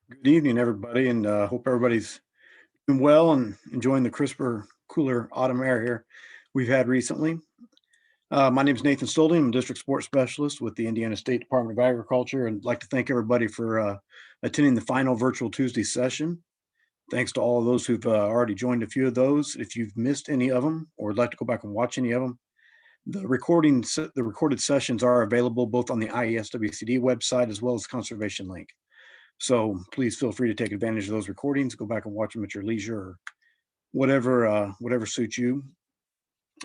Good evening, everybody, and hope everybody's doing well and enjoying the crisper, cooler autumn air here we've had recently. My name is Nathan Stolding. I'm a district sports specialist with the Indiana State Department of Agriculture, and I'd like to thank everybody for attending the final virtual Tuesday session. Thanks to all of those who've already joined a few of those. If you've missed any of them or would like to go back and watch any of them, the recorded sessions are available both on the ISWCD website as well as Conservation Link. So please feel free to take advantage of those recordings, go back and watch them at your leisure or whatever suits you.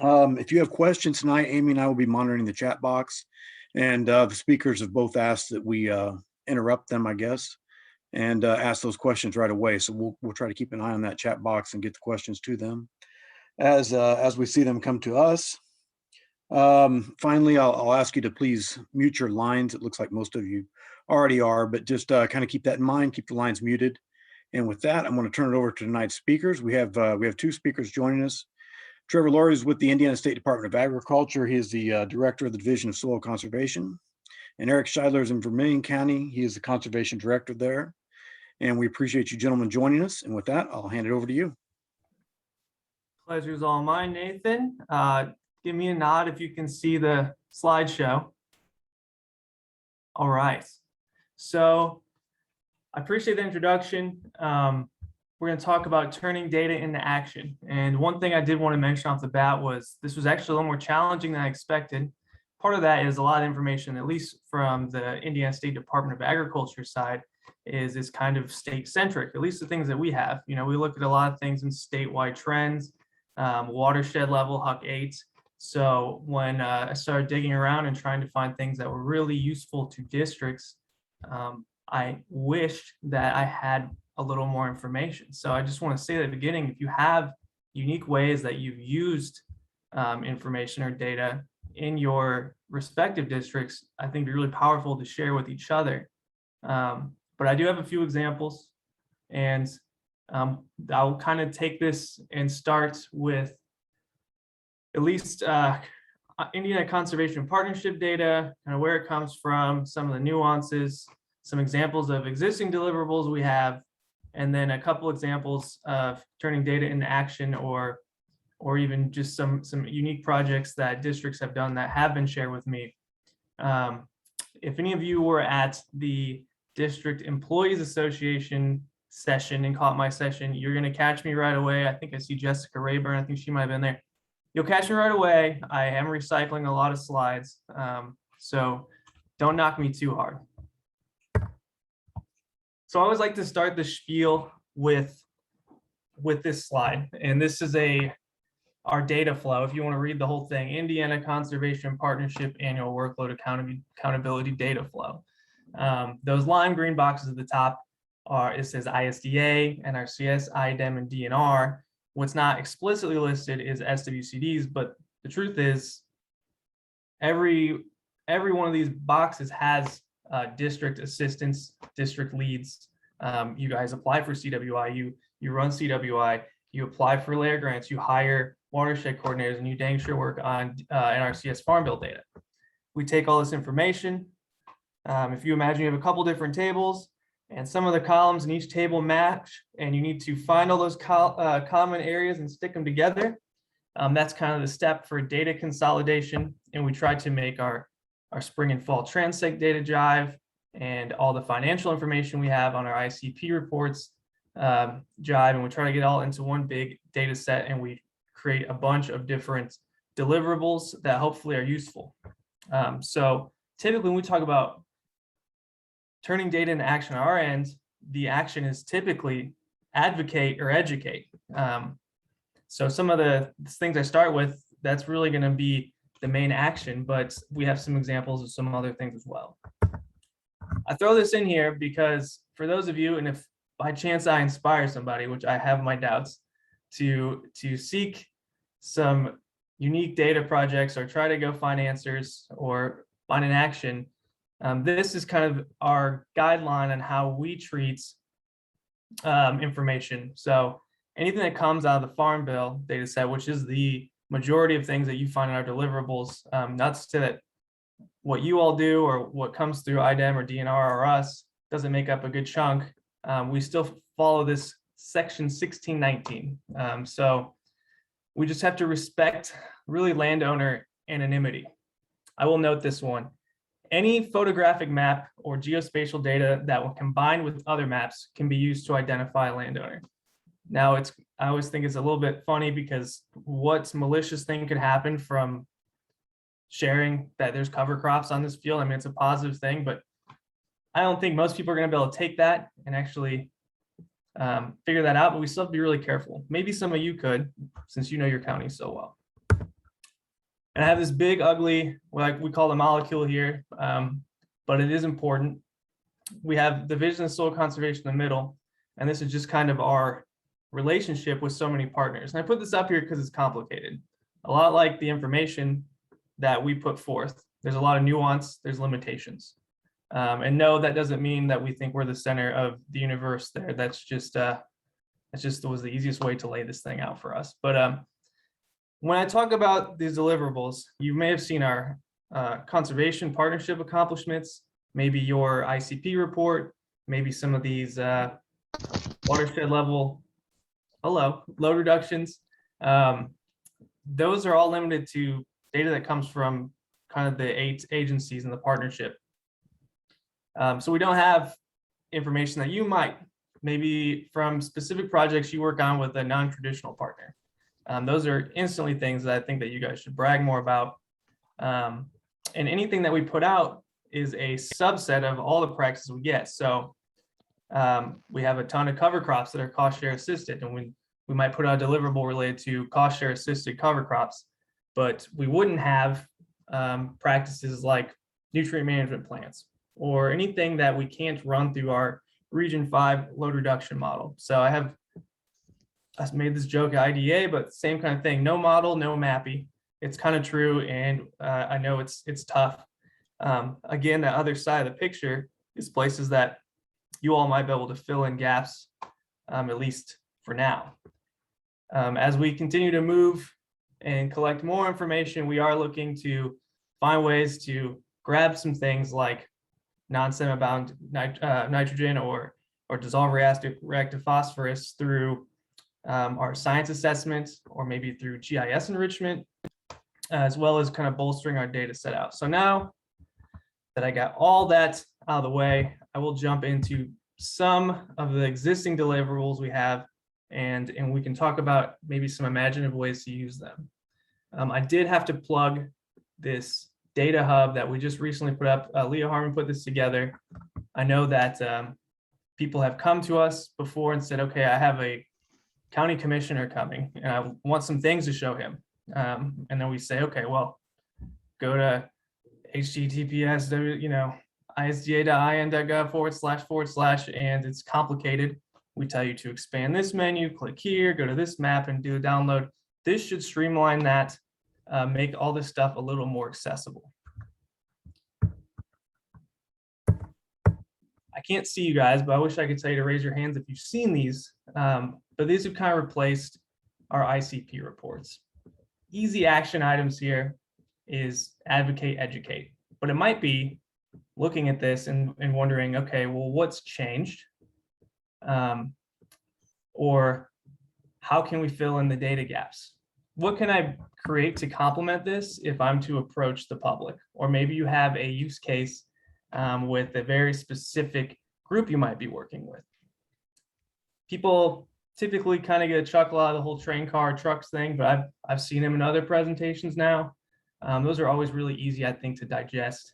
If you have questions tonight, Amy and I will be monitoring the chat box, and the speakers have both asked that we interrupt them, I guess, and ask those questions right away. So we'll try to keep an eye on that chat box and get the questions to them as we see them come to us. Finally, I'll ask you to please mute your lines. It looks like most of you already are, but just kind of keep that in mind, keep the lines muted. And with that, I'm going to turn it over to tonight's speakers. We have two speakers joining us. Trevor Laureys with the Indiana State Department of Agriculture. He is the director of the Division of Soil Conservation. And Eric Shideler is in Vermillion County. He is the conservation director there. And we appreciate you gentlemen joining us. And with that, I'll hand it over to you. Pleasure is all mine, Nathan. Give me a nod if you can see the slideshow. All right. So I appreciate the introduction. We're going to talk about turning data into action. And one thing I did want to mention off the bat was this was actually a little more challenging than I expected. Part of that is a lot of information, at least from the Indiana State Department of Agriculture side, is kind of state-centric, at least the things that we have. You know, we look at a lot of things in statewide trends, watershed level, Huck 8. So when I started digging around and trying to find things that were really useful to districts, I wished that I had a little more information. So I just want to say at the beginning, if you have unique ways that you've used information or data in your respective districts, I think it'd be really powerful to share with each other. But I do have a few examples, and I'll kind of take this and start with at least Indiana Conservation Partnership data, kind of where it comes from, some of the nuances, some examples of existing deliverables we have, and then a couple examples of turning data into action, or even just some unique projects that districts have done that have been shared with me. If any of you were at the District Employees Association session and caught my session, you're going to catch me right away. I think I see Jessica Rayburn. I think she might have been there. You'll catch me right away. I am recycling a lot of slides, so don't knock me too hard. So I always like to start the spiel with this slide, and this is our data flow. If you want to read the whole thing, Indiana Conservation Partnership Annual Workload Accountability Data Flow. Those lime green boxes at the top it says ISDA, NRCS, IDEM, and DNR. What's not explicitly listed is SWCDs, but the truth is every one of these boxes has district assistants, district leads. You guys apply for CWI, you run CWI, you apply for layer grants, you hire watershed coordinators, and you dang sure work on NRCS Farm Bill data. We take all this information. If you imagine you have a couple different tables, and some of the columns in each table match, and you need to find all those common areas and stick them together. That's kind of the step for data consolidation. And we try to make our spring and fall Transtec data jive, and all the financial information we have on our ICP reports jive, and we try to get all into one big data set, and we create a bunch of different deliverables that hopefully are useful. So typically when we talk about turning data into action on our end, the action is typically advocate or educate. So some of the things I start with, that's really going to be the main action, but we have some examples of some other things as well. I throw this in here because for those of you, and if by chance I inspire somebody, which I have my doubts, to seek some unique data projects or try to go find answers or find an action, this is kind of our guideline on how we treat information. So anything that comes out of the Farm Bill data set, which is the majority of things that you find in our deliverables, not to say that what you all do or what comes through IDEM or DNR or us doesn't make up a good chunk. we still follow this section 1619. So we just have to respect really landowner anonymity. I will note this one. Any photographic map or geospatial data that when combined with other maps can be used to identify a landowner. Now I always think it's a little bit funny because what malicious thing could happen from sharing that there's cover crops on this field? I mean, it's a positive thing, but I don't think most people are going to be able to take that and actually figure that out, but we still have to be really careful. Maybe some of you could, since you know your county so well. And I have this big, ugly, like we call the molecule here, but it is important. We have division of soil conservation in the middle, and this is just kind of our relationship with so many partners. And I put this up here because it's complicated. A lot like the information that we put forth. There's a lot of nuance, there's limitations. And no, that doesn't mean that we think we're the center of the universe there. That's just was the easiest way to lay this thing out for us. But when I talk about these deliverables, you may have seen our conservation partnership accomplishments, maybe your ICP report, maybe some of these watershed level, load reductions. Those are all limited to data that comes from kind of the 8 agencies in the partnership. So we don't have information that you might, maybe from specific projects you work on with a non-traditional partner. Those are instantly things that I think that you guys should brag more about. And anything that we put out is a subset of all the practices we get. So we have a ton of cover crops that are cost share assisted, and we might put out a deliverable related to cost share assisted cover crops, but we wouldn't have practices like nutrient management plans or anything that we can't run through our Region 5 load reduction model. So I made this joke at IDA, but same kind of thing. No model, no MAPI. It's kind of true, and I know it's tough. Again, the other side of the picture is places that you all might be able to fill in gaps, at least for now. As we continue to move and collect more information, we are looking to find ways to grab some things like non-semi-bound nitrogen or dissolved reactive phosphorus through our science assessments, or maybe through GIS enrichment, as well as kind of bolstering our data set out. So now that I got all that out of the way, I will jump into some of the existing deliverables we have, and we can talk about maybe some imaginative ways to use them. I did have to plug this data hub that we just recently put up. Leah Harmon put this together. I know that people have come to us before and said, okay, I have a county commissioner coming and I want some things to show him. And then we say, okay, well, go to https, isda.in.gov// and it's complicated. We tell you to expand this menu, click here, go to this map and do a download. This should streamline that, make all this stuff a little more accessible. I can't see you guys, but I wish I could tell you to raise your hands if you've seen these. But these have kind of replaced our ICP reports. Easy action items here is advocate, educate. But it might be looking at this and wondering, okay, well, what's changed? Or how can we fill in the data gaps? What can I create to complement this if I'm to approach the public? Or maybe you have a use case with a very specific group you might be working with. People typically kind of get a chuckle out of the whole train car trucks thing, but I've seen them in other presentations now. Those are always really easy, I think, to digest.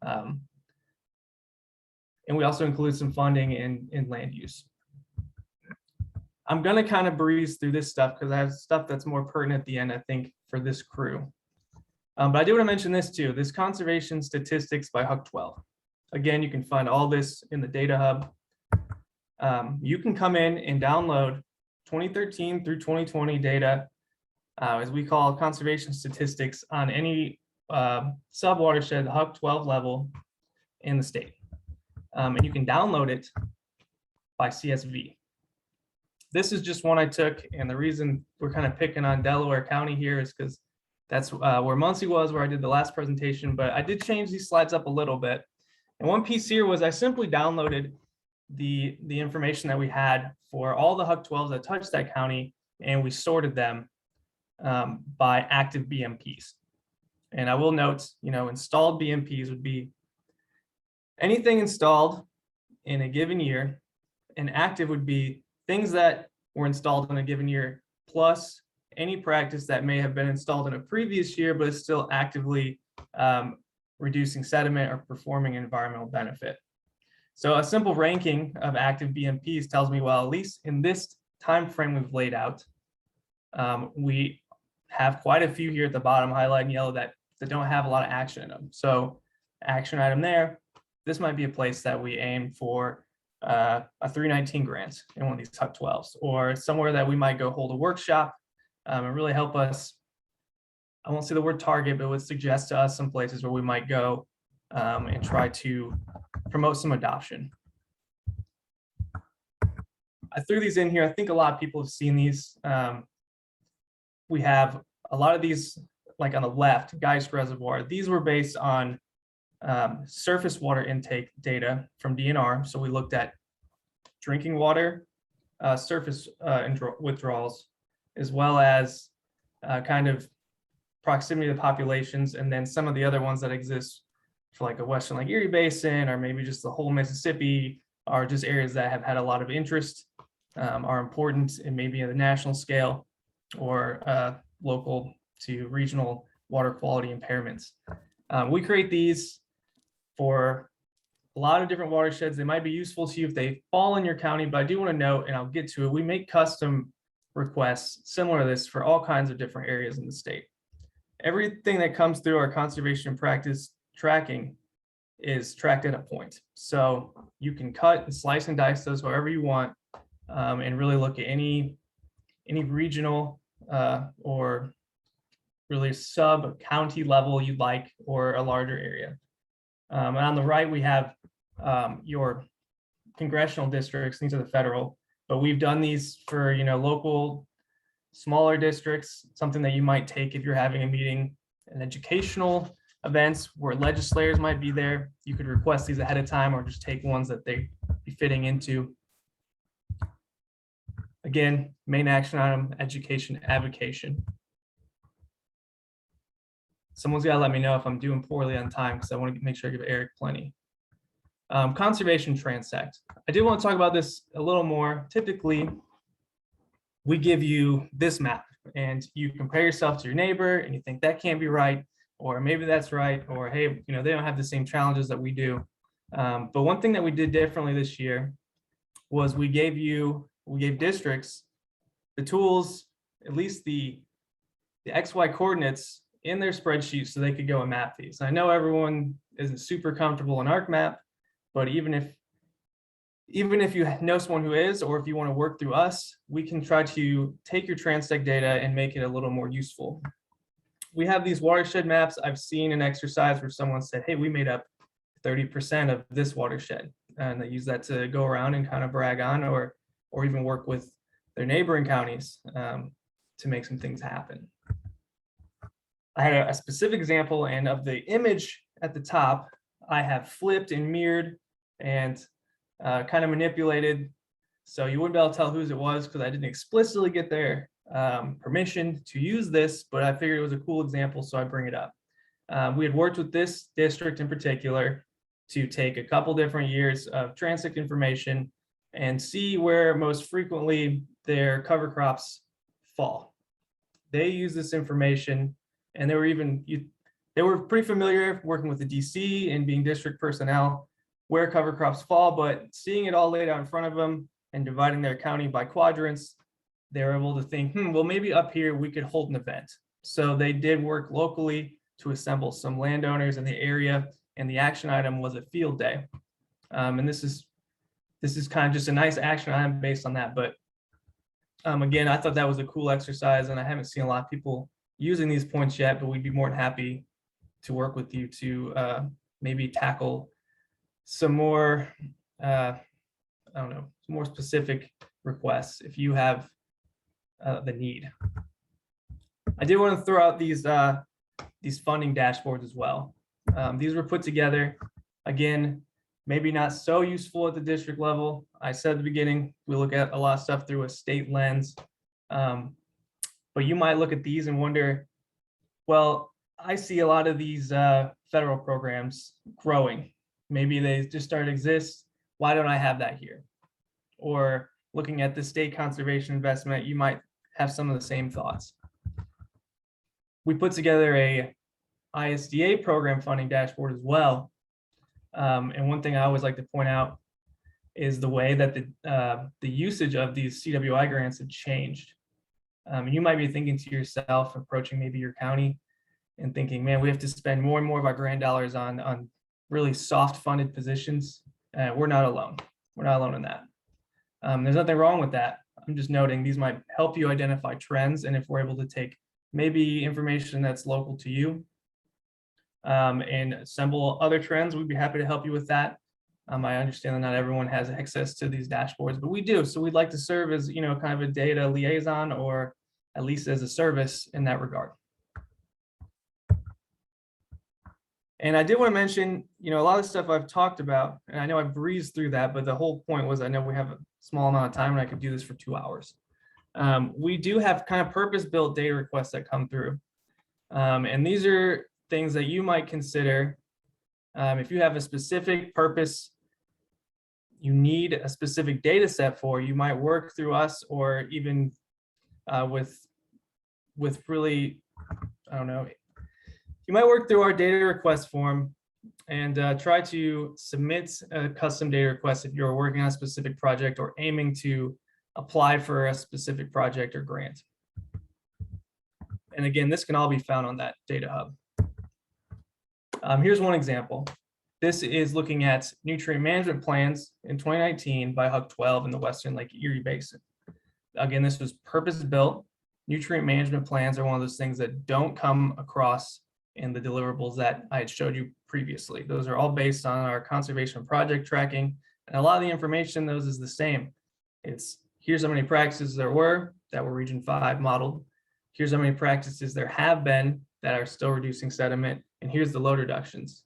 And we also include some funding in land use. I'm going to kind of breeze through this stuff because I have stuff that's more pertinent at the end, I think, for this crew. But I do want to mention this too, this conservation statistics by Huck 12. Again, you can find all this in the data hub. You can come in and download 2013 through 2020 data, as we call conservation statistics on any sub-watershed Huck 12 level in the state. And you can download it by CSV. This is just one I took, and the reason we're kind of picking on Delaware County here is because that's where Muncie was, where I did the last presentation, but I did change these slides up a little bit. And one piece here was I simply downloaded the information that we had for all the HUC-12s that touched that county, and we sorted them by active BMPs. And I will note, installed BMPs would be anything installed in a given year, and active would be things that were installed in a given year, plus any practice that may have been installed in a previous year, but is still actively reducing sediment or performing environmental benefit. So a simple ranking of active BMPs tells me, well, at least in this time frame we've laid out, we have quite a few here at the bottom, highlighted in yellow, that don't have a lot of action in them. So action item there, this might be a place that we aim for a 319 grant in one of these HUC-12s, or somewhere that we might go hold a workshop and really help us. I won't say the word target, but it would suggest to us some places where we might go and try to promote some adoption. I threw these in here. I think a lot of people have seen these. We have a lot of these, like on the left, Geist Reservoir. These were based on surface water intake data from DNR. So we looked at drinking water, surface withdrawals, as well as kind of proximity to the populations, and then some of the other ones that exist for like a Western Lake Erie Basin, or maybe just the whole Mississippi, are just areas that have had a lot of interest, are important, and maybe at a national scale or local to regional water quality impairments. We create these for a lot of different watersheds. They might be useful to you if they fall in your county, but I do want to note, and I'll get to it, we make custom requests similar to this for all kinds of different areas in the state. Everything that comes through our conservation practice tracking is tracked at a point. So you can cut and slice and dice those however you want, and really look at any regional or really sub-county level you'd like, or a larger area. And on the right, we have your congressional districts. These are the federal, but we've done these for local, smaller districts, something that you might take if you're having a meeting, and educational events where legislators might be there. You could request these ahead of time, or just take ones that they be fitting into. Again, main action item, education, advocation. Someone's got to let me know if I'm doing poorly on time, because I want to make sure I give Eric plenty. Conservation Transtec. I do want to talk about this a little more. Typically, we give you this map, and you compare yourself to your neighbor, and you think that can't be right, or maybe that's right, or hey, they don't have the same challenges that we do. But one thing that we did differently this year was we gave districts the tools, at least the XY coordinates in their spreadsheet, so they could go and map these. And I know everyone isn't super comfortable in ArcMap, but even if you know someone who is, or if you want to work through us, we can try to take your Transtec data and make it a little more useful. We have these watershed maps. I've seen an exercise where someone said, hey, we made up 30% of this watershed, and they use that to go around and kind of brag on, or even work with their neighboring counties to make some things happen. I had a specific example, and of the image at the top, I have flipped and mirrored and kind of manipulated, so you wouldn't be able to tell whose it was, because I didn't explicitly get their permission to use this, but I figured it was a cool example, so I bring it up. We had worked with this district in particular to take a couple different years of Transtec information and see where most frequently their cover crops fall. They use this information, and they were pretty familiar working with the DC and being district personnel where cover crops fall, but seeing it all laid out in front of them and dividing their county by quadrants, they were able to think, well, maybe up here we could hold an event. So they did work locally to assemble some landowners in the area, and the action item was a field day. And this is kind of just a nice action item based on that. But again, I thought that was a cool exercise, and I haven't seen a lot of people using these points yet, but we'd be more than happy to work with you to maybe tackle some more, some more specific requests if you have the need. I did want to throw out these funding dashboards as well. These were put together, again, maybe not so useful at the district level. I said at the beginning, we look at a lot of stuff through a state lens. But you might look at these and wonder, well, I see a lot of these federal programs growing. Maybe they just started to exist. Why don't I have that here? Or looking at the state conservation investment, you might have some of the same thoughts. We put together a ISDA program funding dashboard as well. And one thing I always like to point out is the way that the usage of these CWI grants have changed. You might be thinking to yourself, approaching maybe your county and thinking, man, we have to spend more and more of our grant dollars on really soft funded positions. We're not alone. We're not alone in that. There's nothing wrong with that. I'm just noting these might help you identify trends. And if we're able to take maybe information that's local to you and assemble other trends, we'd be happy to help you with that. I understand that not everyone has access to these dashboards, but we do. So we'd like to serve as, kind of a data liaison, or at least as a service in that regard. And I did want to mention, a lot of stuff I've talked about, and I know I breezed through that, but the whole point was I know we have a small amount of time and I could do this for 2 hours. We do have kind of purpose-built data requests that come through. And these are things that you might consider if you have a specific purpose, you need a specific data set for, you might work through us, or even with really, I don't know, you might work through our data request form and try to submit a custom data request if you're working on a specific project or aiming to apply for a specific project or grant. And again, this can all be found on that data hub. Here's one example. This is looking at nutrient management plans in 2019 by Hub 12 in the Western Lake Erie Basin. Again, this was purpose-built. Nutrient management plans are one of those things that don't come across in the deliverables that I had showed you previously. Those are all based on our conservation project tracking. And a lot of the information, those is the same. It's here's how many practices there were that were Region 5 modeled. Here's how many practices there have been that are still reducing sediment. And here's the load reductions.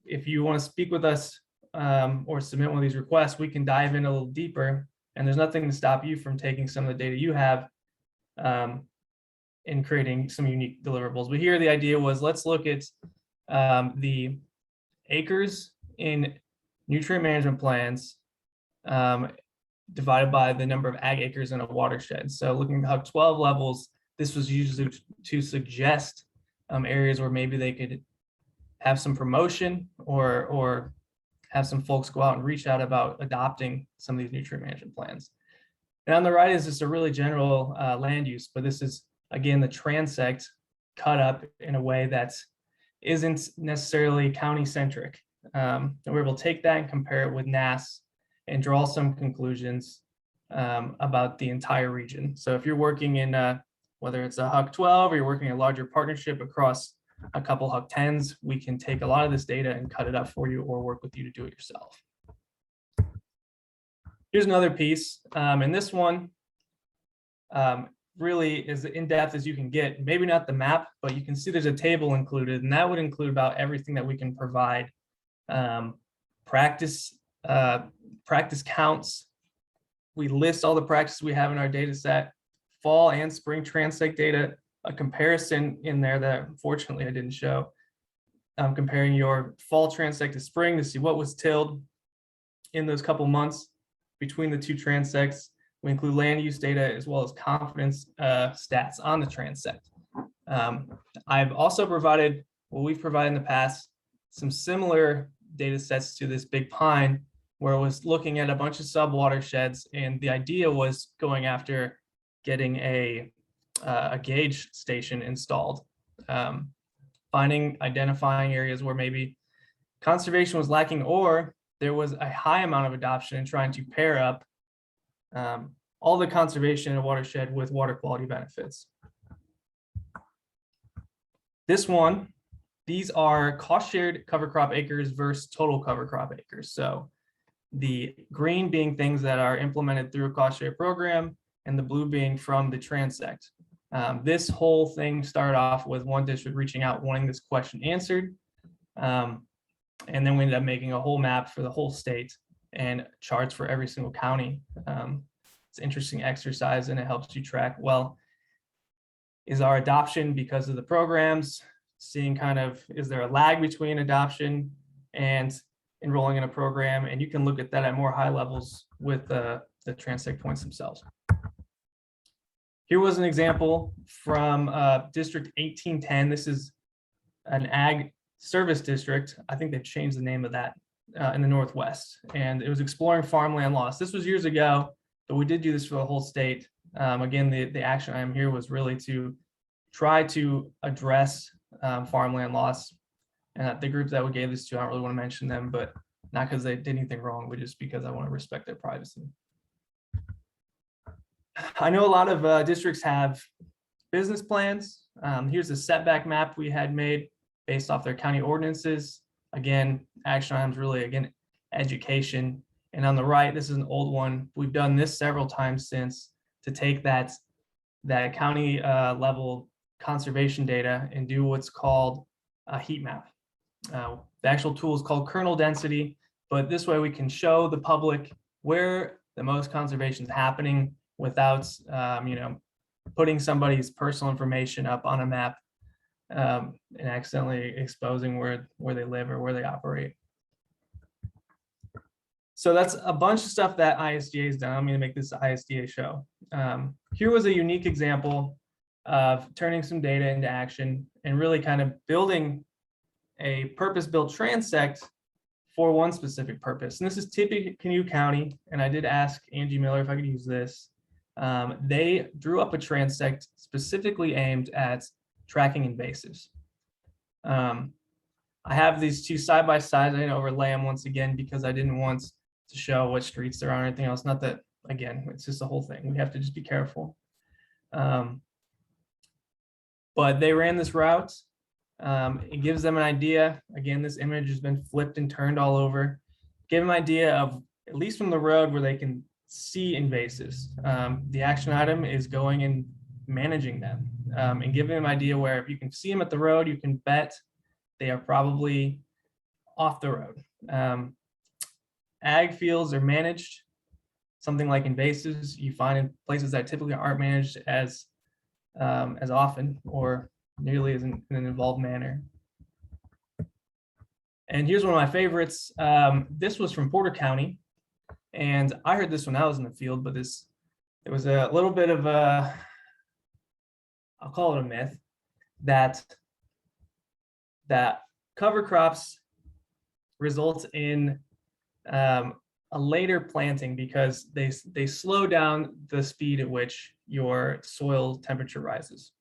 If you want to speak with us or submit one of these requests, we can dive in a little deeper. And there's nothing to stop you from taking some of the data you have and creating some unique deliverables. But here the idea was, let's look at the acres in nutrient management plans divided by the number of ag acres in a watershed. So looking at Hub 12 levels, this was usually to suggest areas where maybe they could have some promotion or have some folks go out and reach out about adopting some of these nutrient management plans. And on the right is just a really general land use, but this is, again, the transect cut up in a way that isn't necessarily county-centric. And we're able to take that and compare it with NAS and draw some conclusions about the entire region. So if you're working in, whether it's a HUC 12 or you're working a larger partnership across a couple HUC 10s, we can take a lot of this data and cut it up for you or work with you to do it yourself. Here's another piece, and this one really is in depth as you can get. Maybe not the map, but you can see there's a table included, and that would include about everything that we can provide. Practice counts. We list all the practices we have in our data set, fall and spring Transtec data, a comparison in there that unfortunately I didn't show. Comparing your fall Transtec to spring to see what was tilled in those couple months between the two Transtecs. We include land use data as well as confidence stats on the Transtec. I've also provided, what we've provided in the past, some similar data sets to this Big Pine, where it was looking at a bunch of sub-watersheds, and the idea was going after getting a gauge station installed, identifying areas where maybe conservation was lacking or there was a high amount of adoption and trying to pair up all the conservation in a watershed with water quality benefits. This one, these are cost shared cover crop acres versus total cover crop acres. So the green being things that are implemented through a cost share program and the blue being from the Transtec. This whole thing started off with one district reaching out wanting this question answered. And then we ended up making a whole map for the whole state and charts for every single county. It's an interesting exercise, and it helps you track, well, is our adoption because of the programs, seeing kind of, is there a lag between adoption and enrolling in a program? And you can look at that at more high levels with the Transtec points themselves. Here was an example from District 1810. This is an ag service district. I think they've changed the name of that in the Northwest, and it was exploring farmland loss. This was years ago, but we did do this for the whole state. Again, the action item here was really to try to address farmland loss. And the group that we gave this to, I don't really want to mention them, but not because they did anything wrong, but just because I want to respect their privacy. I know a lot of districts have business plans. Here's a setback map we had made based off their county ordinances. Again, action items really, again, education. And on the right, this is an old one. We've done this several times since, to take that county level conservation data and do what's called a heat map. The actual tool is called kernel density, but this way we can show the public where the most conservation is happening without putting somebody's personal information up on a map and accidentally exposing where they live or where they operate. So that's a bunch of stuff that ISDA has done. I'm going to make this an ISDA show. Here was a unique example of turning some data into action and really kind of building a purpose-built transect for one specific purpose. And this is Tippecanoe County. And I did ask Angie Miller if I could use this. They drew up a transect specifically aimed at tracking invasives. I have these two side by side. I didn't overlay them once again because I didn't want to show what streets they're on or anything else. Not that, again, it's just the whole thing. We have to just be careful. But they ran this route. It gives them an idea. Again, this image has been flipped and turned all over. Give them an idea of, at least from the road, where they can see invasives. The action item is going and managing them and giving them an idea where if you can see them at the road, you can bet they are probably off the road. Ag fields are managed, something like invasives you find in places that typically aren't managed as often or nearly as in an involved manner. And here's one of my favorites. This was from Porter County, and I heard this when I was in the field, but there was a little bit of a, I'll call it a myth, that cover crops results in a later planting because they slow down the speed at which your soil temperature rises.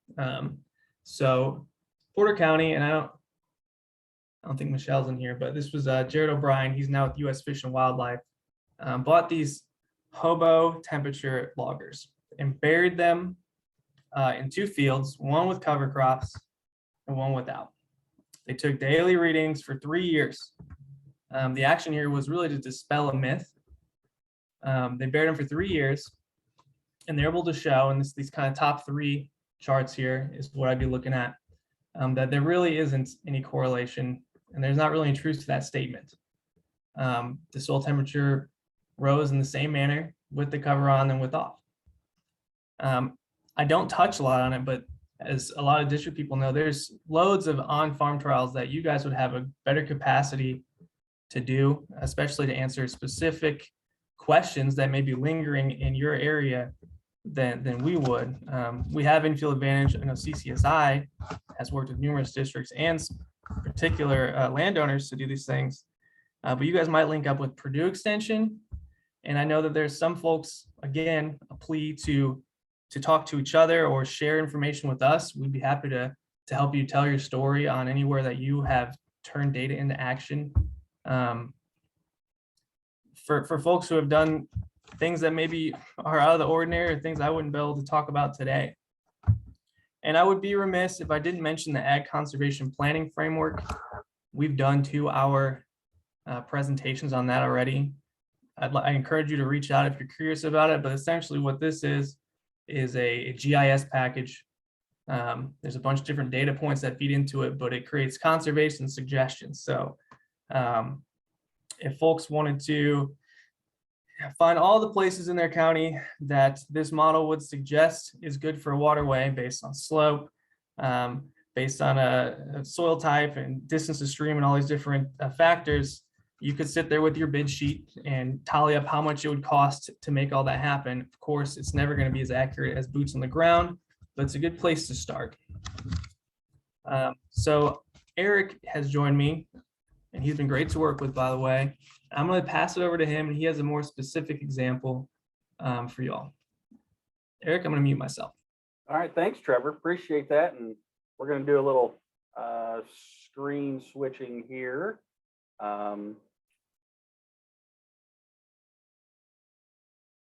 So Porter County, and I don't think Michelle's in here, but this was Jared O'Brien. He's now with U.S. Fish and Wildlife. Bought these hobo temperature loggers and buried them in two fields, one with cover crops and one without. They took daily readings for 3 years. The action here was really to dispel a myth. They buried them for 3 years, and they're able to show, and these kind of top 3 charts here is what I'd be looking at, that there really isn't any correlation, and there's not really any truth to that statement. The soil temperature rose in the same manner with the cover on than with off. I don't touch a lot on it, but as a lot of district people know, there's loads of on-farm trials that you guys would have a better capacity to do, especially to answer specific questions that may be lingering in your area than we would. We have infield advantage. I know CCSI has worked with numerous districts and particular landowners to do these things, but you guys might link up with Purdue Extension. And I know that there's some folks, again, a plea to talk to each other or share information with us. We'd be happy to help you tell your story on anywhere that you have turned data into action. For folks who have done things that maybe are out of the ordinary or things I wouldn't be able to talk about today. And I would be remiss if I didn't mention the Ag Conservation Planning Framework. We've done 2-hour presentations on that already. I encourage you to reach out if you're curious about it, but essentially what this is a GIS package. There's a bunch of different data points that feed into it, but it creates conservation suggestions. So If folks wanted to find all the places in their county that this model would suggest is good for a waterway based on slope, based on a soil type and distance to stream and all these different factors, you could sit there with your bid sheet and tally up how much it would cost to make all that happen. Of course, it's never going to be as accurate as boots on the ground, but it's a good place to start. So Eric has joined me, and he's been great to work with, by the way. I'm going to pass it over to him, and he has a more specific example for you all. Eric, I'm going to mute myself. All right, thanks, Trevor. Appreciate that. And we're going to do a little screen switching here.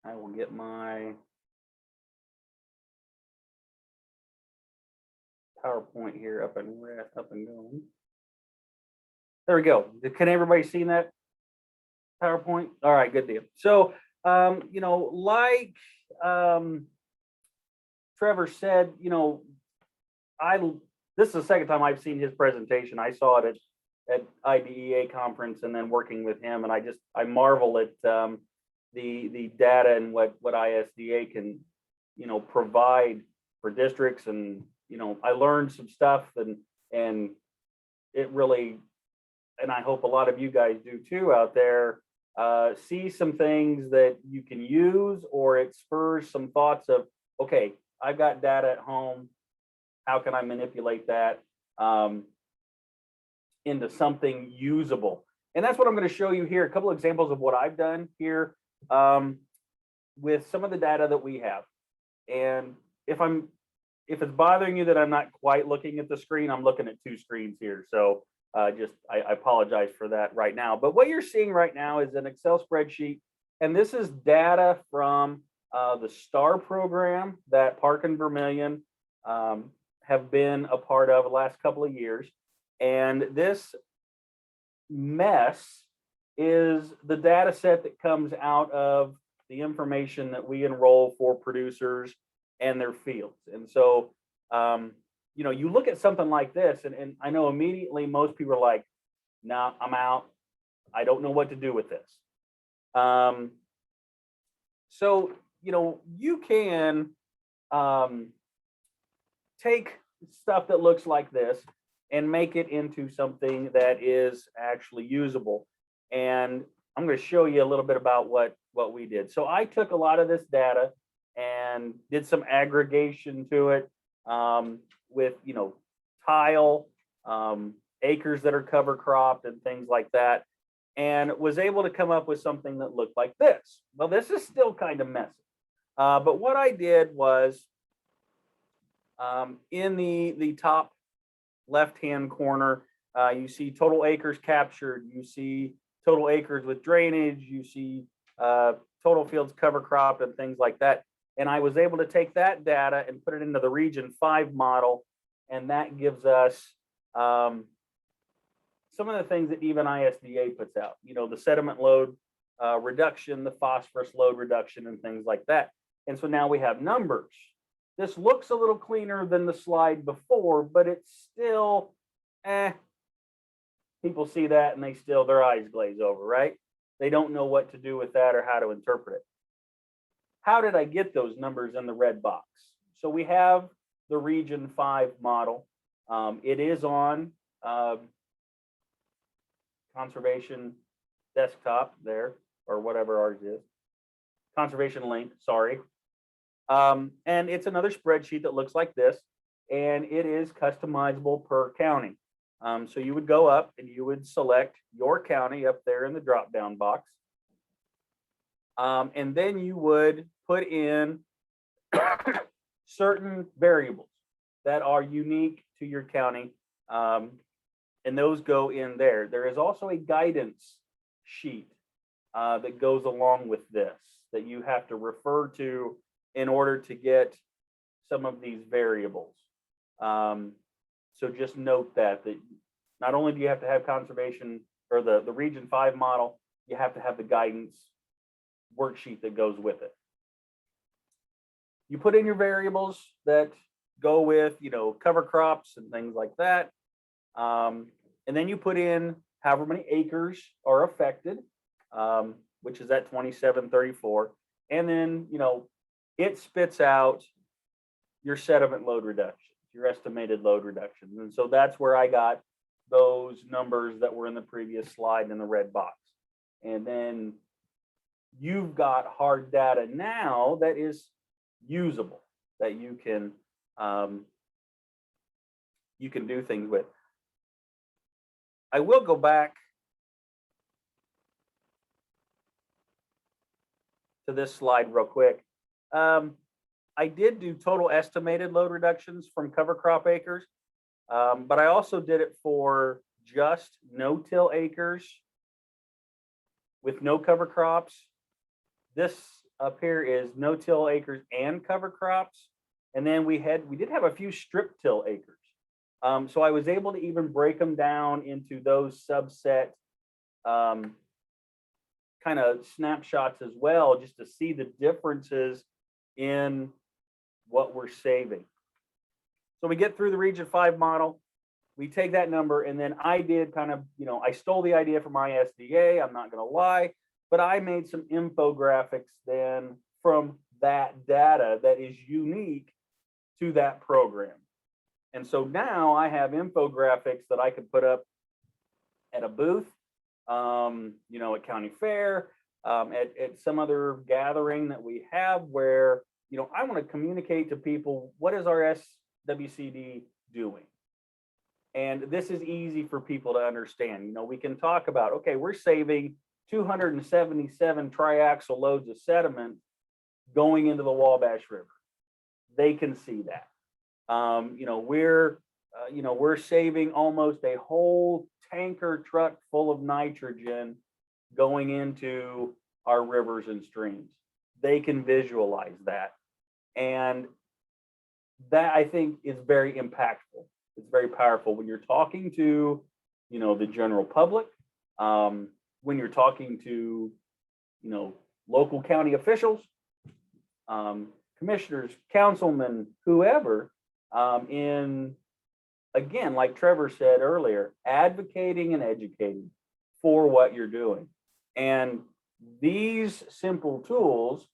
I will get my PowerPoint here up and going. There we go. Can everybody see that PowerPoint? All right, good deal. So, you know, like Trevor said, you know, this is the second time I've seen his presentation. I saw it at IDEA conference and then working with him, and I marvel at the data and what ISDA can, you know, provide for districts. And, you know, I learned some stuff, and it really, and I hope a lot of you guys do too out there, see some things that you can use, or it spurs some thoughts of, okay, I've got data at home. How can I manipulate that into something usable? And that's what I'm going to show you here. A couple of examples of what I've done here with some of the data that we have. And if it's bothering you that I'm not quite looking at the screen, I'm looking at two screens here. So I apologize for that right now. But what you're seeing right now is an Excel spreadsheet. And this is data from the STAR program that Park and Vermillion have been a part of the last couple of years. And this mess is the data set that comes out of the information that we enroll for producers and their fields. And so, you know, you look at something like this, and I know immediately most people are like, nah, I'm out. I don't know what to do with this. So, you know, you can take stuff that looks like this and make it into something that is actually usable. And I'm going to show you a little bit about what we did. So I took a lot of this data and did some aggregation to it with, you know, tile, acres that are cover cropped and things like that, and was able to come up with something that looked like this. Well, this is still kind of messy. But what I did was in the top left-hand corner, you see total acres captured, you see total acres with drainage, you see total fields cover cropped and things like that. And I was able to take that data and put it into the Region 5 model, and that gives us some of the things that even ISDA puts out, you know, the sediment load reduction, the phosphorus load reduction, and things like that. And so now we have numbers. This looks a little cleaner than the slide before, but it's still, people see that and their eyes glaze over, right? They don't know what to do with that or how to interpret it. How did I get those numbers in the red box? So we have the Region 5 model. It is on Conservation Desktop there, or whatever ours is. Conservation Link, sorry. And it's another spreadsheet that looks like this, and it is customizable per county. So you would go up and you would select your county up there in the drop-down box. And then you would put in certain variables that are unique to your county, and those go in there. There is also a guidance sheet that goes along with this that you have to refer to in order to get some of these variables. So just note that not only do you have to have conservation or the Region 5 model, you have to have the guidance worksheet that goes with it. You put in your variables that go with, you know, cover crops and things like that. And then you put in however many acres are affected, which is at 2734. And then, it spits out your sediment load reduction, your estimated load reductions. And so that's where I got those numbers that were in the previous slide in the red box. And then you've got hard data now that is usable, that you can do things with. I will go back to this slide real quick. I did do total estimated load reductions from cover crop acres, but I also did it for just no-till acres with no cover crops. This up here is no-till acres and cover crops. And then we did have a few strip till acres. So I was able to even break them down into those subset kind of snapshots as well, just to see the differences in what we're saving. So we get through the Region 5 model, we take that number, and then I did kind of, I stole the idea from ISDA, I'm not gonna lie, but I made some infographics then from that data that is unique to that program. And so now I have infographics that I could put up at a booth, at county fair, at some other gathering that we have where, I want to communicate to people, what is our SWCD doing? And this is easy for people to understand. We can talk about, okay, we're saving 277 triaxle loads of sediment going into the Wabash River. They can see that. We're saving almost a whole tanker truck full of nitrogen going into our rivers and streams. They can visualize that. And that, I think, is very impactful. It's very powerful when you're talking to, the general public, when you're talking to, local county officials, commissioners, councilmen, whoever, again, like Trevor said earlier, advocating and educating for what you're doing. And these simple tools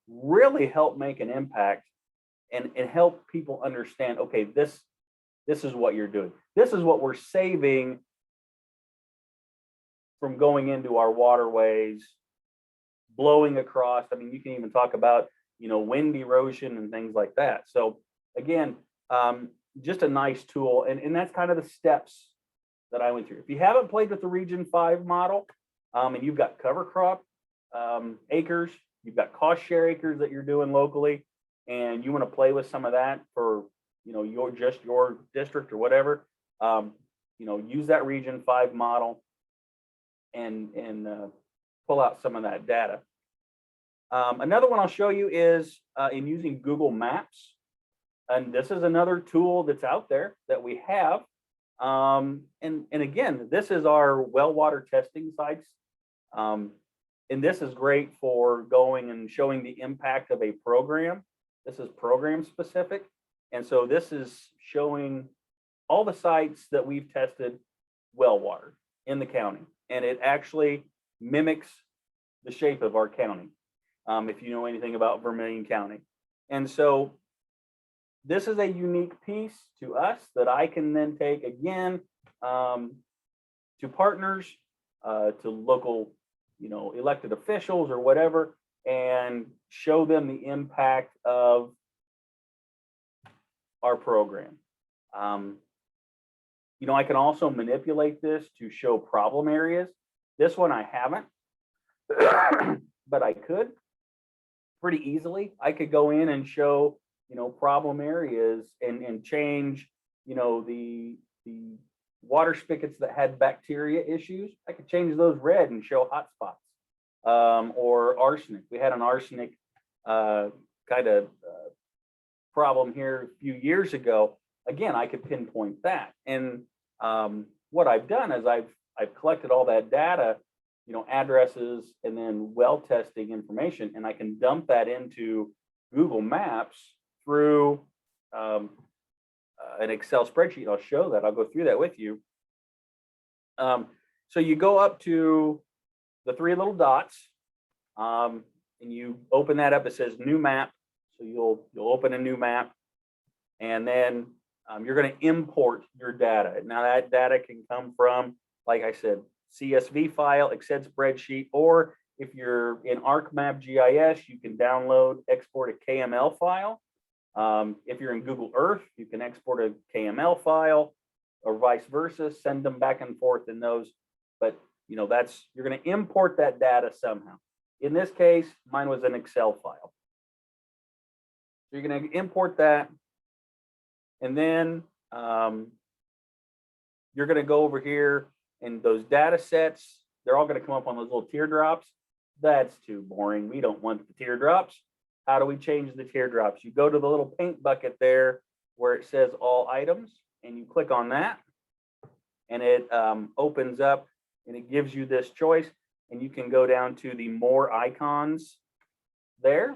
really help make an impact and help people understand, okay, this is what you're doing. This is what we're saving from going into our waterways, blowing across. I mean, you can even talk about, wind erosion and things like that. So again, just a nice tool. And that's kind of the steps that I went through. If you haven't played with the Region 5 model, and you've got cover crop acres, you've got cost share acres that you're doing locally, and you want to play with some of that for, your district or whatever, use that Region 5 model and pull out some of that data. Another one I'll show you is in using Google Maps. And this is another tool that's out there that we have. And again, this is our well water testing sites. And this is great for going and showing the impact of a program. This is program specific. And so this is showing all the sites that we've tested well water in the county. And it actually mimics the shape of our county, if you know anything about Vermillion County. And so this is a unique piece to us that I can then take again to partners, to local, elected officials or whatever, and show them the impact of our program. I can also manipulate this to show problem areas. This one I haven't, but I could pretty easily. I could go in and show, problem areas and change, the water spigots that had bacteria issues. I could change those red and show hot spots, or arsenic. We had an arsenic kind of problem here a few years ago. Again, I could pinpoint that. And what I've done is I've collected all that data, addresses, and then well testing information, and I can dump that into Google Maps through an Excel spreadsheet. I'll show that. I'll go through that with you. So you go up to the three little dots, and you open that up. It says new map. So you'll open a new map, and then you're going to import your data. Now that data can come from, like I said, CSV file, Excel spreadsheet, or if you're in ArcMap GIS, you can download, export a KML file. If you're in Google Earth, you can export a KML file, or vice versa, send them back and forth in those. But you know, you're going to import that data somehow. In this case, mine was an Excel file. So you're going to import that, and then you're going to go over here, and those data sets, they're all going to come up on those little teardrops. That's too boring. We don't want the teardrops. How do we change the teardrops? You go to the little paint bucket there where it says all items, and you click on that, and it opens up, and it gives you this choice, and you can go down to the more icons there,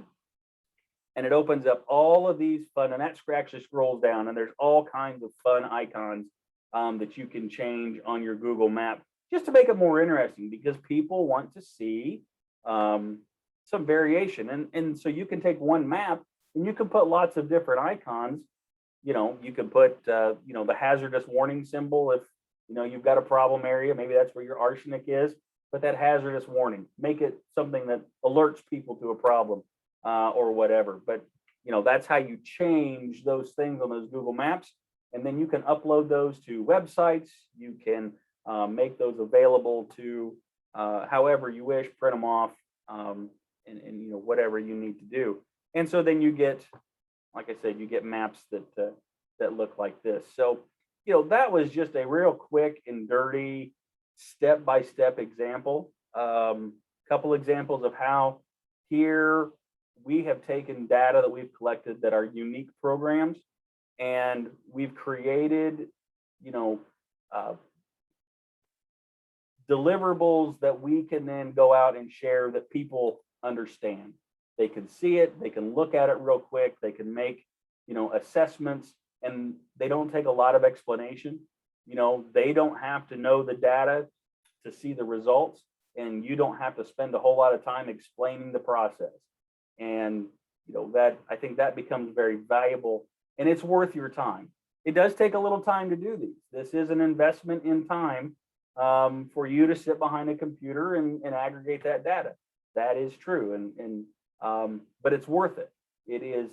and it opens up all of these fun, and that actually scrolls down, and there's all kinds of fun icons that you can change on your Google map just to make it more interesting, because people want to see some variation. And so you can take one map and you can put lots of different icons. You know, you can put, you know, the hazardous warning symbol. If, you know, you've got a problem area, maybe that's where your arsenic is, but that hazardous warning, make it something that alerts people to a problem or whatever. But, you know, that's how you change those things on those Google Maps. And then you can upload those to websites. You can make those available to however you wish, print them off, and you know, whatever you need to do. And so then you get, like I said, you get maps that look like this. So, you know, that was just a real quick and dirty step-by-step example. Couple examples of how here we have taken data that we've collected that are unique programs, and we've created, you know, deliverables that we can then go out and share that people understand. They can see it, they can look at it real quick, they can make, you know, assessments, and they don't take a lot of explanation. You know, they don't have to know the data to see the results, and you don't have to spend a whole lot of time explaining the process. And, you know, that, I think that becomes very valuable, and it's worth your time. It does take a little time to do these. This is an investment in time for you to sit behind a computer and aggregate that data. That is true, but it's worth it. It is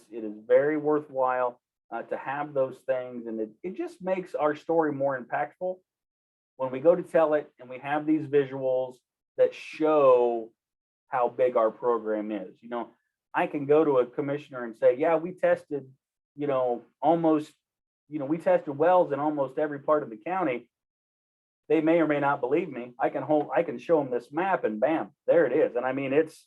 very worthwhile to have those things, and it just makes our story more impactful when we go to tell it, and we have these visuals that show how big our program is. You know, I can go to a commissioner and say, yeah, we tested, you know, almost, you know, we tested wells in almost every part of the county. They may or may not believe me. I can show them this map, and bam, there it is. And I mean, it's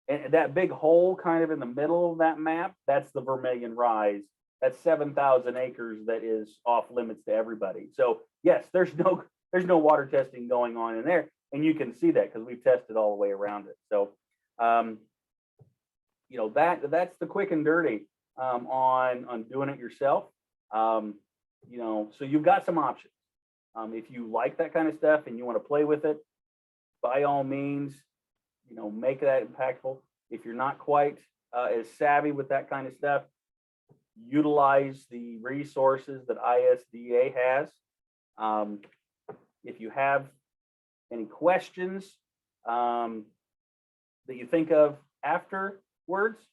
that big hole kind of in the middle of that map. That's the Vermillion Rise. That's 7,000 acres that is off limits to everybody. So yes, there's no water testing going on in there, and you can see that because we've tested all the way around it. So, you know, that's the quick and dirty on doing it yourself. You know, so you've got some options. If you like that kind of stuff and you want to play with it, by all means, you know, make that impactful. If you're not quite as savvy with that kind of stuff, utilize the resources that ISDA has. If you have any questions that you think of afterwards,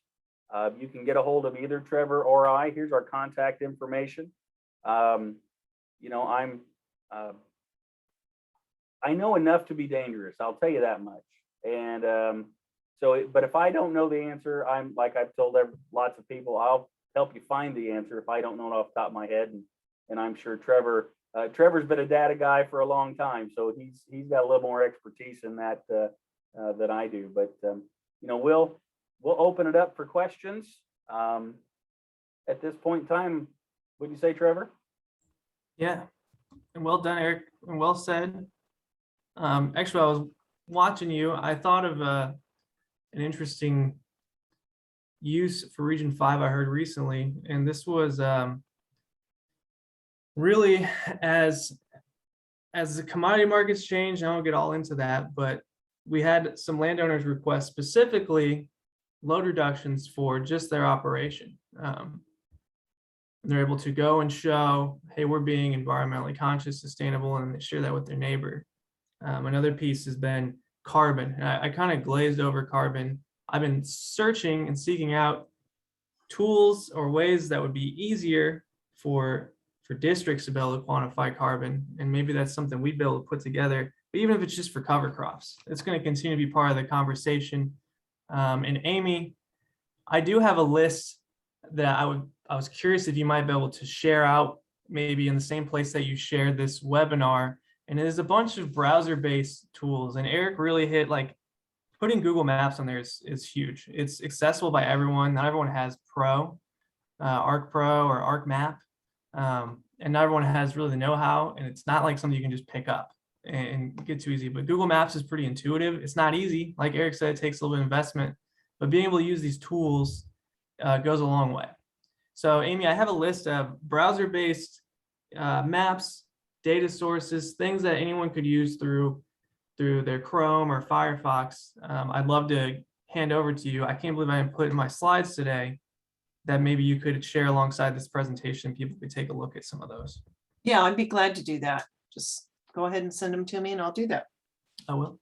you can get a hold of either Trevor or I. Here's our contact information. You know, I know enough to be dangerous. I'll tell you that much. And but if I don't know the answer, I'm like I've told lots of people, I'll help you find the answer if I don't know it off the top of my head. And I'm sure Trevor's been a data guy for a long time, so he's got a little more expertise in that than I do. But you know, we'll open it up for questions at this point in time. Would you say, Trevor? Yeah, and well done, Eric, and well said. Actually, I was watching you. I thought of an interesting use for Region 5 I heard recently, and this was really as as the commodity markets change, I won't get all into that, but we had some landowners request specifically load reductions for just their operation. They're able to go and show, hey, we're being environmentally conscious, sustainable, and they share that with their neighbor. Another piece has been carbon. I kind of glazed over carbon. I've been searching and seeking out tools or ways that would be easier for districts to be able to quantify carbon. And maybe that's something we'd be able to put together, but even if it's just for cover crops, it's going to continue to be part of the conversation. And Amy, I do have a list that I was curious if you might be able to share out maybe in the same place that you shared this webinar. And there's a bunch of browser-based tools, and Eric really hit, like, putting Google Maps on there is huge. It's accessible by everyone. Not everyone has Pro, Arc Pro or Arc Map. And not everyone has really the know-how, and it's not like something you can just pick up and get too easy. But Google Maps is pretty intuitive. It's not easy. Like Eric said, it takes a little bit of investment, but being able to use these tools goes a long way. So Amy, I have a list of browser-based maps, data sources, things that anyone could use through their Chrome or Firefox. I'd love to hand over to you. I can't believe I didn't put in my slides today that maybe you could share alongside this presentation. People could take a look at some of those. Yeah, I'd be glad to do that. Just go ahead and send them to me and I'll do that. I will.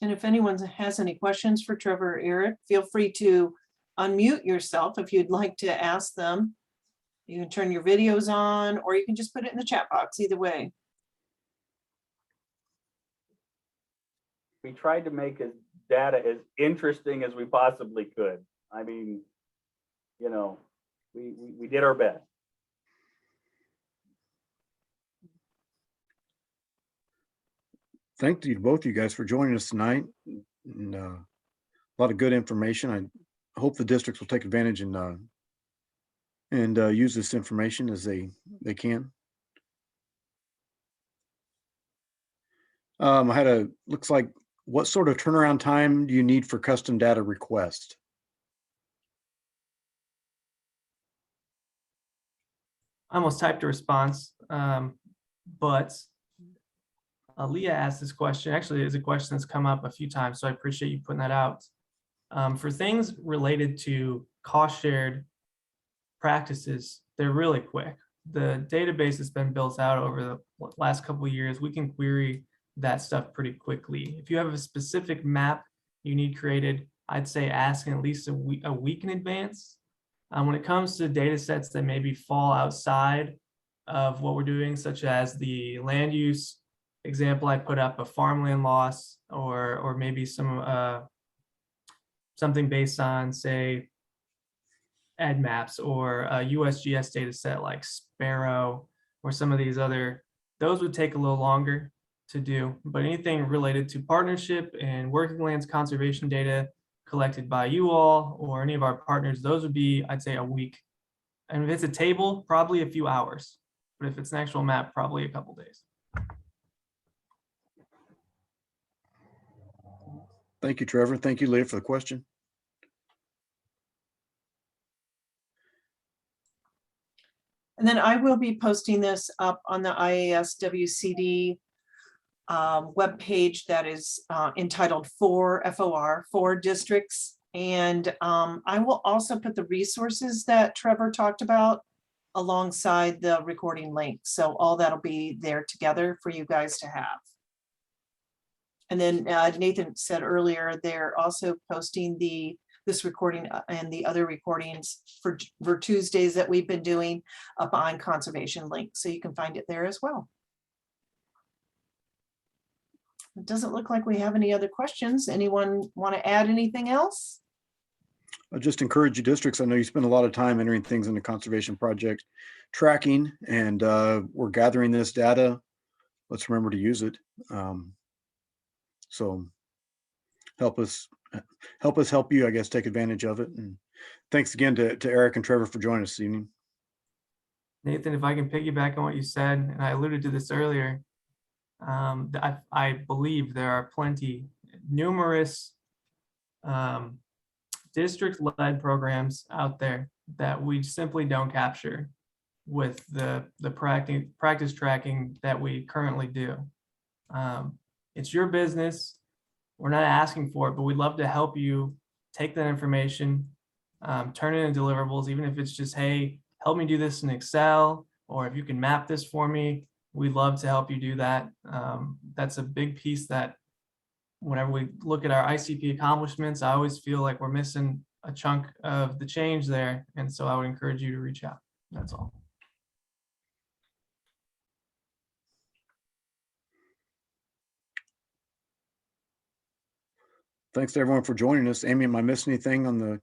And if anyone has any questions for Trevor or Eric, feel free to unmute yourself if you'd like to ask them. You can turn your videos on, or you can just put it in the chat box, either way. We tried to make his data as interesting as we possibly could. I mean, you know, we did our best. Thank you to both of you guys for joining us tonight. And, a lot of good information. I hope the districts will take advantage and use this information as they can. I had looks like, what sort of turnaround time do you need for custom data request? I almost typed a response, but Leah asked this question. Actually, it's a question that's come up a few times, so I appreciate you putting that out. For things related to cost shared practices, they're really quick. The database has been built out over the last couple of years. We can query that stuff pretty quickly. If you have a specific map you need created, I'd say ask in at least a week in advance. When it comes to data sets that maybe fall outside of what we're doing, such as the land use example I put up, a farmland loss, or maybe some something based on, say, ed maps or a USGS data set like Sparrow or some of these other, those would take a little longer to do. But anything related to partnership and working lands conservation data collected by you all or any of our partners, those would be, I'd say, a week. And if it's a table, probably a few hours. But if it's an actual map, probably a couple days. Thank you, Trevor. Thank you, Leah, for the question. And then I will be posting this up on the IASWCD webpage that is entitled for districts. And I will also put the resources that Trevor talked about alongside the recording link. So all that'll be there together for you guys to have. And then Nathan said earlier, they're also posting this recording and the other recordings for VirTuesdays that we've been doing up on Conservation Link. So you can find it there as well. It doesn't look like we have any other questions. Anyone want to add anything else? I just encourage you districts. I know you spend a lot of time entering things in the conservation project tracking, and we're gathering this data. Let's remember to use it. So help us help us help you, I guess, take advantage of it. And thanks again to Eric and Trevor for joining us this evening. Nathan, if I can piggyback on what you said, and I alluded to this earlier, I believe there are numerous district-led programs out there that we simply don't capture with the practice tracking that we currently do. It's your business. We're not asking for it, but we'd love to help you take that information, turn it into deliverables, even if it's just, hey, help me do this in Excel, or if you can map this for me, we'd love to help you do that. That's a big piece that whenever we look at our ICP accomplishments, I always feel like we're missing a chunk of the change there. And so I would encourage you to reach out. That's all. Thanks to everyone for joining us. Amy, am I missing anything on the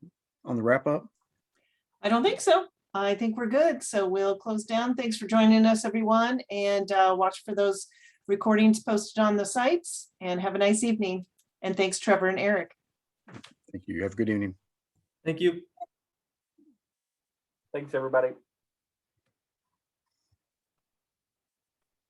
wrap up? I don't think so. I think we're good. So we'll close down. Thanks for joining us, everyone. And watch for those recordings posted on the sites, and have a nice evening. And thanks, Trevor and Eric. Thank you. Have a good evening. Thank you. Thanks, everybody.